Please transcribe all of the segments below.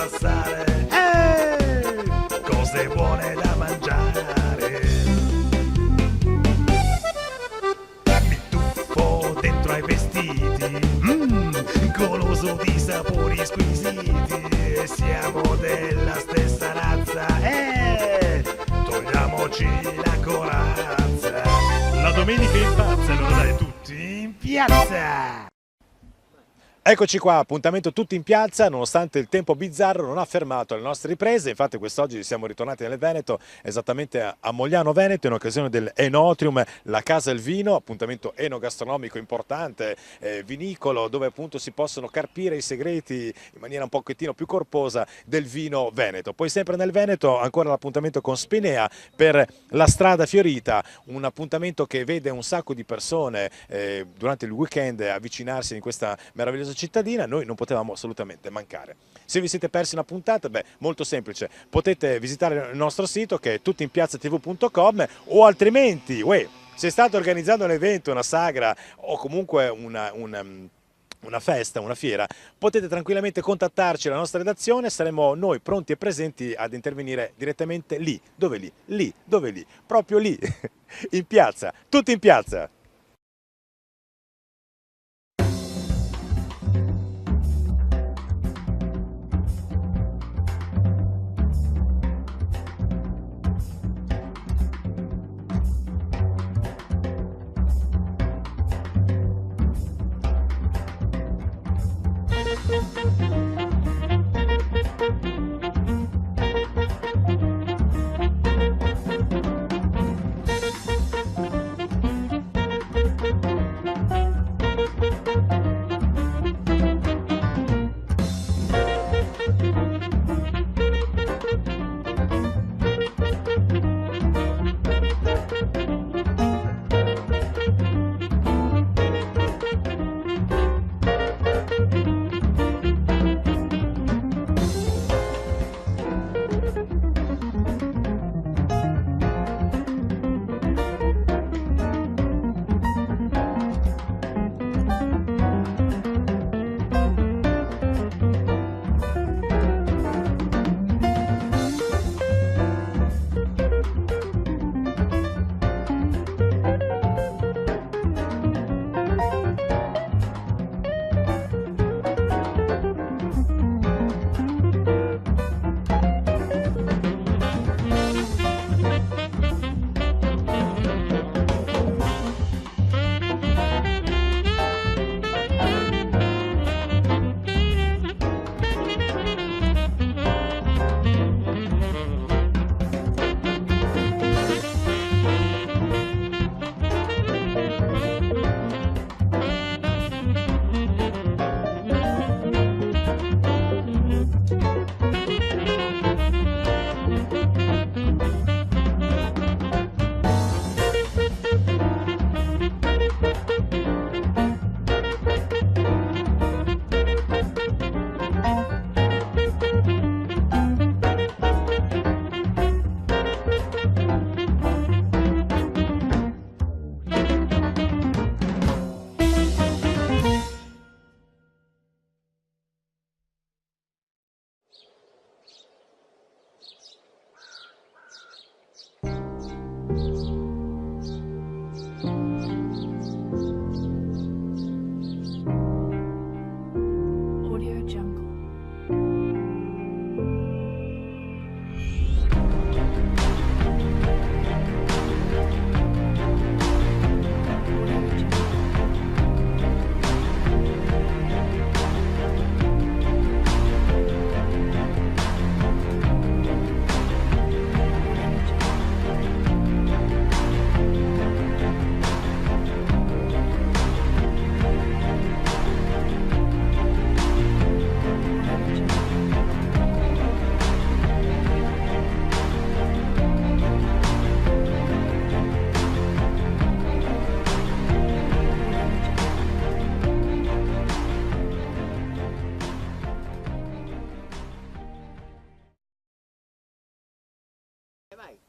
passare, cose buone da mangiare. Mi tuffo dentro ai vestiti, goloso di sapori squisiti. Siamo della stessa razza, togliamoci la corazza. La domenica impazzano, dai, tutti in piazza. Eccoci qua, appuntamento tutti in piazza, nonostante il tempo bizzarro non ha fermato le nostre riprese. Infatti quest'oggi siamo ritornati nel Veneto, esattamente a Mogliano Veneto, in occasione del Enotrium, la Casa del Vino, appuntamento enogastronomico importante, vinicolo, dove appunto si possono carpire i segreti in maniera un pochettino più corposa del vino veneto. Poi sempre nel Veneto ancora l'appuntamento con Spinea per la strada fiorita, un appuntamento che vede un sacco di persone durante il weekend avvicinarsi in questa meravigliosa cittadina. Noi non potevamo assolutamente mancare. Se vi siete persi una puntata, molto semplice, potete visitare il nostro sito che è tuttinpiazzatv.com, o altrimenti, se state organizzando un evento, una sagra o comunque una festa, una fiera, potete tranquillamente contattarci alla nostra redazione, saremo noi pronti e presenti ad intervenire direttamente lì, dove lì, proprio lì, in piazza, tutti in piazza.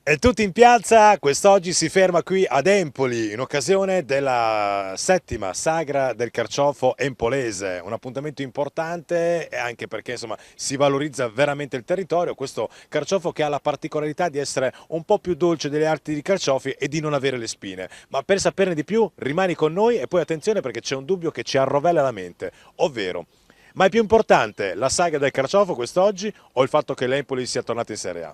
E tutti in piazza, quest'oggi si ferma qui ad Empoli in occasione della 7ª sagra del carciofo empolese, un appuntamento importante anche perché insomma si valorizza veramente il territorio, questo carciofo che ha la particolarità di essere un po' più dolce degli altri carciofi e di non avere le spine. Ma per saperne di più rimani con noi e poi attenzione perché c'è un dubbio che ci arrovella la mente, ovvero: ma è più importante la saga del carciofo quest'oggi o il fatto che l'Empoli sia tornato in Serie A?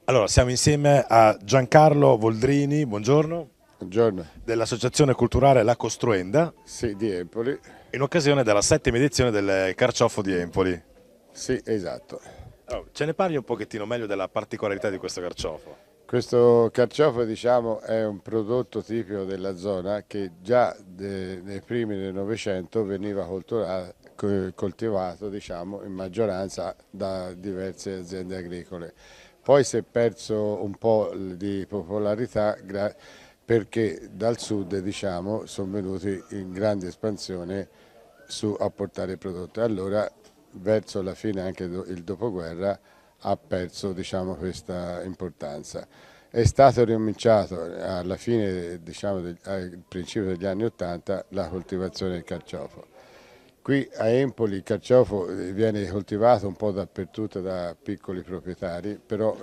Allora, siamo insieme a Giancarlo Voldrini, buongiorno, Buongiorno. dell'Associazione Culturale La Costruenda, Sì, di Empoli. in occasione della 7ª edizione del Carciofo di Empoli. Sì, esatto. Allora, ce ne parli un pochettino meglio della particolarità di questo carciofo? Questo carciofo, diciamo, è un prodotto tipico della zona che già nei primi del Novecento veniva coltivato, diciamo, in maggioranza da diverse aziende agricole. Poi si è perso un po' di popolarità perché dal sud, diciamo, sono venuti in grande espansione a portare i prodotti. Allora, verso la fine anche il dopoguerra ha perso, diciamo, questa importanza. È stato ricominciato alla fine, diciamo, al principio degli anni *80 la coltivazione del carciofo. Qui a Empoli il carciofo viene coltivato un po' dappertutto da piccoli proprietari, però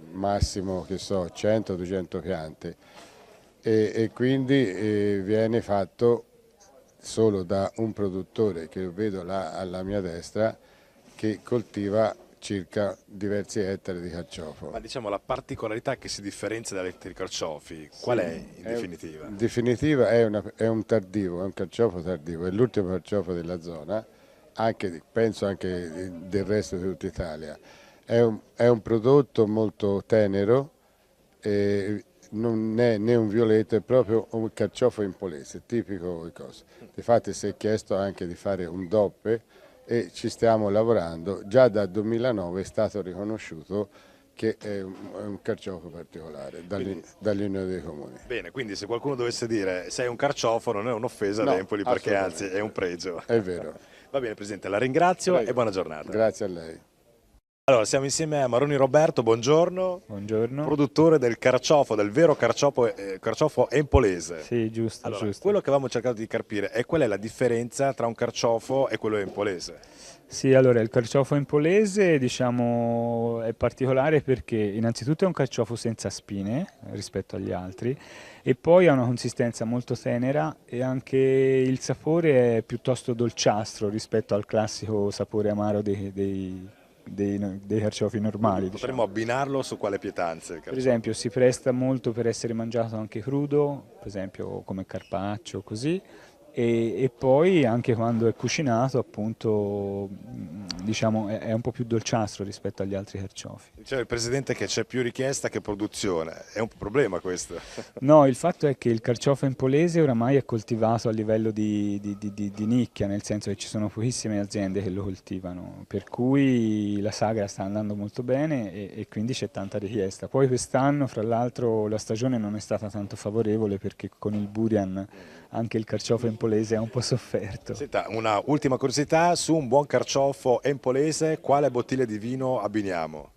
massimo che so 100-200 piante e quindi viene fatto solo da un produttore che vedo là alla mia destra che coltiva circa diversi ettari di carciofo. Ma diciamo la particolarità che si differenzia dagli altri carciofi, qual è in definitiva? In definitiva è un tardivo, è un carciofo tardivo, è l'ultimo carciofo della zona, penso anche del resto di tutta Italia. È un prodotto molto tenero, non è né un violetto, è proprio un carciofo empolese, tipico di cosa. Difatti si è chiesto anche di fare un DOP e ci stiamo lavorando, già dal 2009 è stato riconosciuto che è un carciofo particolare dall'Unione dei Comuni. Bene, quindi se qualcuno dovesse dire sei un carciofo non è un'offesa No, ad Empoli perché anzi è un pregio. È vero. Va bene Presidente, la ringrazio. Prego. E buona giornata. Grazie a lei. Allora, siamo insieme a Maroni Roberto, buongiorno. Buongiorno. Produttore del carciofo, del vero carciofo empolese. Sì, giusto, Allora, giusto. quello che avevamo cercato di capire è qual è la differenza tra un carciofo e quello empolese. Sì, allora il carciofo empolese, diciamo, è particolare perché innanzitutto è un carciofo senza spine rispetto agli altri e poi ha una consistenza molto tenera e anche il sapore è piuttosto dolciastro rispetto al classico sapore amaro dei carciofi normali. Potremmo abbinarlo su quale pietanze? Per esempio si presta molto per essere mangiato anche crudo, per esempio come carpaccio, così, e poi anche quando è cucinato appunto diciamo è un po' più dolciastro rispetto agli altri carciofi. Diceva il Presidente che c'è più richiesta che produzione, è un problema questo? No, il fatto è che il carciofo empolese oramai è coltivato a livello di nicchia, nel senso che ci sono pochissime aziende che lo coltivano, per cui la sagra sta andando molto bene e quindi c'è tanta richiesta. Poi quest'anno, fra l'altro, la stagione non è stata tanto favorevole perché con il Burian anche il carciofo empolese ha un po' sofferto. Senta, una ultima curiosità, su un buon carciofo empolese, quale bottiglia di vino abbiniamo?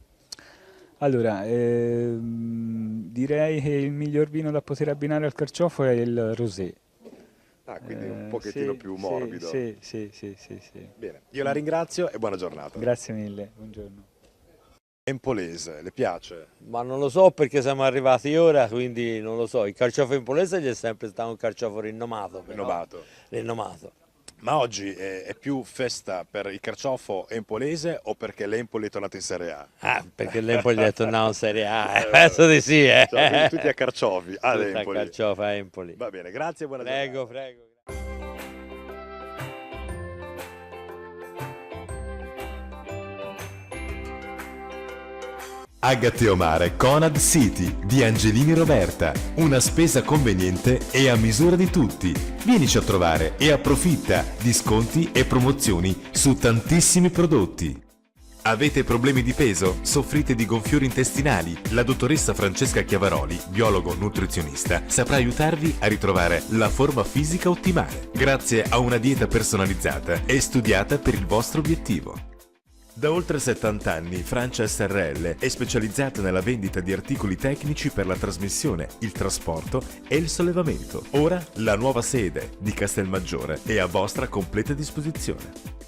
Allora, direi che il miglior vino da poter abbinare al carciofo è il rosé. Ah, quindi un pochettino Sì, più sì, morbido. Sì. Bene, io la ringrazio e buona giornata. Grazie mille, buongiorno. Empolese, le piace? Ma non lo so perché siamo arrivati ora, quindi non lo so. Il carciofo empolese gli è sempre stato un carciofo rinomato. Rinomato. Ma oggi è più festa per il carciofo empolese o perché l'Empoli è tornato in Serie A? Ah, perché l'Empoli è tornato in Serie A, penso di sì. Cioè, quindi tutti a carciofi, ad Tutta Empoli. carciofo a Empoli. Va bene, grazie e buona giornata. Prego. Agateomare Conad City di Angelini Roberta. Una spesa conveniente e a misura di tutti. Vienici a trovare e approfitta di sconti e promozioni su tantissimi prodotti. Avete problemi di peso? Soffrite di gonfiori intestinali? La dottoressa Francesca Chiavaroli, biologo nutrizionista, saprà aiutarvi a ritrovare la forma fisica ottimale, grazie a una dieta personalizzata e studiata per il vostro obiettivo. Da oltre 70 anni Francia SRL è specializzata nella vendita di articoli tecnici per la trasmissione, il trasporto e il sollevamento. Ora la nuova sede di Castelmaggiore è a vostra completa disposizione.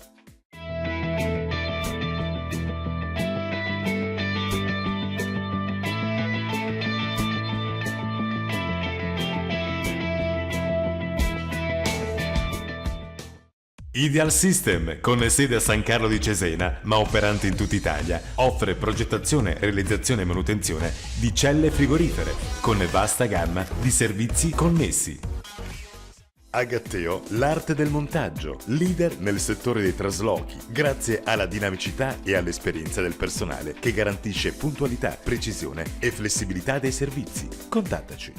Ideal System, con sede a San Carlo di Cesena, ma operante in tutta Italia, offre progettazione, realizzazione e manutenzione di celle frigorifere, con vasta gamma di servizi connessi. Agatteo, l'arte del montaggio, leader nel settore dei traslochi, grazie alla dinamicità e all'esperienza del personale che garantisce puntualità, precisione e flessibilità dei servizi. Contattaci.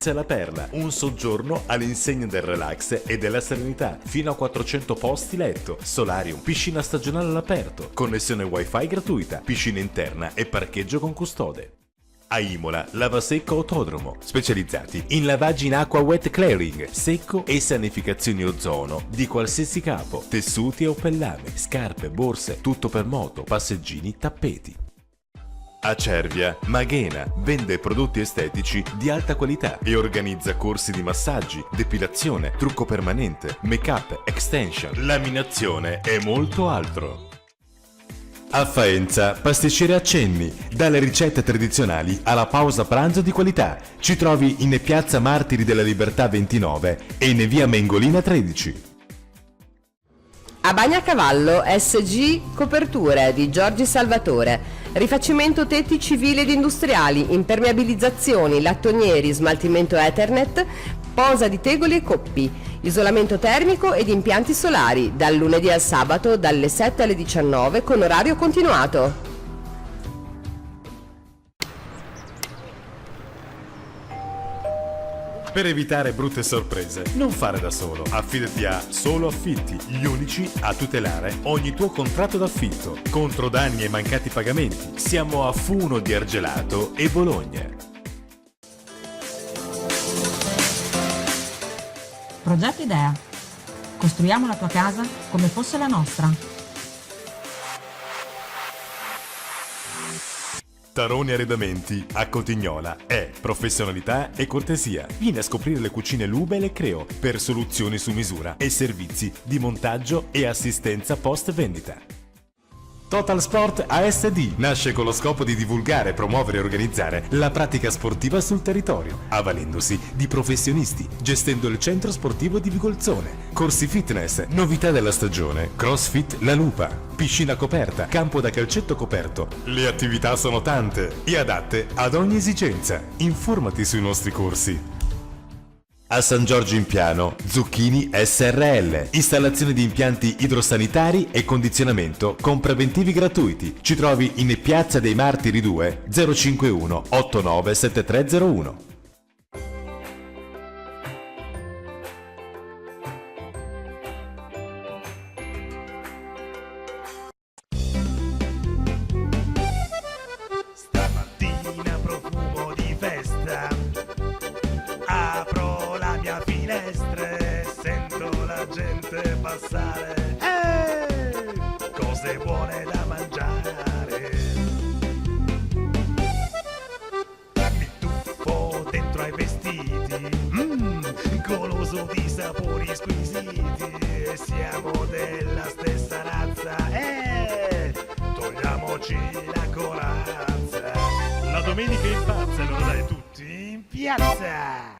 La Perla, un soggiorno all'insegna del relax e della serenità, fino a 400 posti letto, solarium, piscina stagionale all'aperto, connessione wifi gratuita, piscina interna e parcheggio con custode. A Imola, Lavasecco Autodromo, specializzati in lavaggi in acqua wet clearing, secco e sanificazioni ozono di qualsiasi capo, tessuti o pellame, scarpe, borse, tutto per moto, passeggini, tappeti. A Cervia, Maghena vende prodotti estetici di alta qualità e organizza corsi di massaggi, depilazione, trucco permanente, make-up, extension, laminazione e molto altro. A Faenza, pasticcere Accenni, dalle ricette tradizionali alla pausa pranzo di qualità. Ci trovi in piazza Martiri della Libertà 29 e in via Mengolina 13. A Bagnacavallo SG Coperture di Giorgi Salvatore. Rifacimento tetti civili ed industriali, impermeabilizzazioni, lattonieri, smaltimento Ethernet, posa di tegoli e coppi, isolamento termico ed impianti solari, dal lunedì al sabato dalle 7 alle 19 con orario continuato. Per evitare brutte sorprese, non fare da solo. Affidati a Solo Affitti, gli unici a tutelare ogni tuo contratto d'affitto contro danni e mancati pagamenti. Siamo a Funo di Argelato e Bologna. Progetto Idea. Costruiamo la tua casa come fosse la nostra. Taroni Arredamenti a Cotignola è professionalità e cortesia. Vieni a scoprire le cucine Luba e le Creo per soluzioni su misura e servizi di montaggio e assistenza post vendita. Total Sport ASD nasce con lo scopo di divulgare, promuovere e organizzare la pratica sportiva sul territorio, avvalendosi di professionisti, gestendo il centro sportivo di Vigolzone, corsi fitness, novità della stagione, CrossFit La Lupa, piscina coperta, campo da calcetto coperto. Le attività sono tante e adatte ad ogni esigenza. Informati sui nostri corsi. A San Giorgio in Piano, Zucchini SRL. Installazione di impianti idrosanitari e condizionamento con preventivi gratuiti. Ci trovi in Piazza dei Martiri 2 051 89 7301. Stamattina profumo di festa. Apro la mia finestra e sento la gente passare. Cose buone da mangiare. Mi tuffo dentro ai vestiti, goloso di sapori squisiti. Siamo della stessa razza, togliamoci la corazza. La domenica impazza, allora dai tutti in piazza.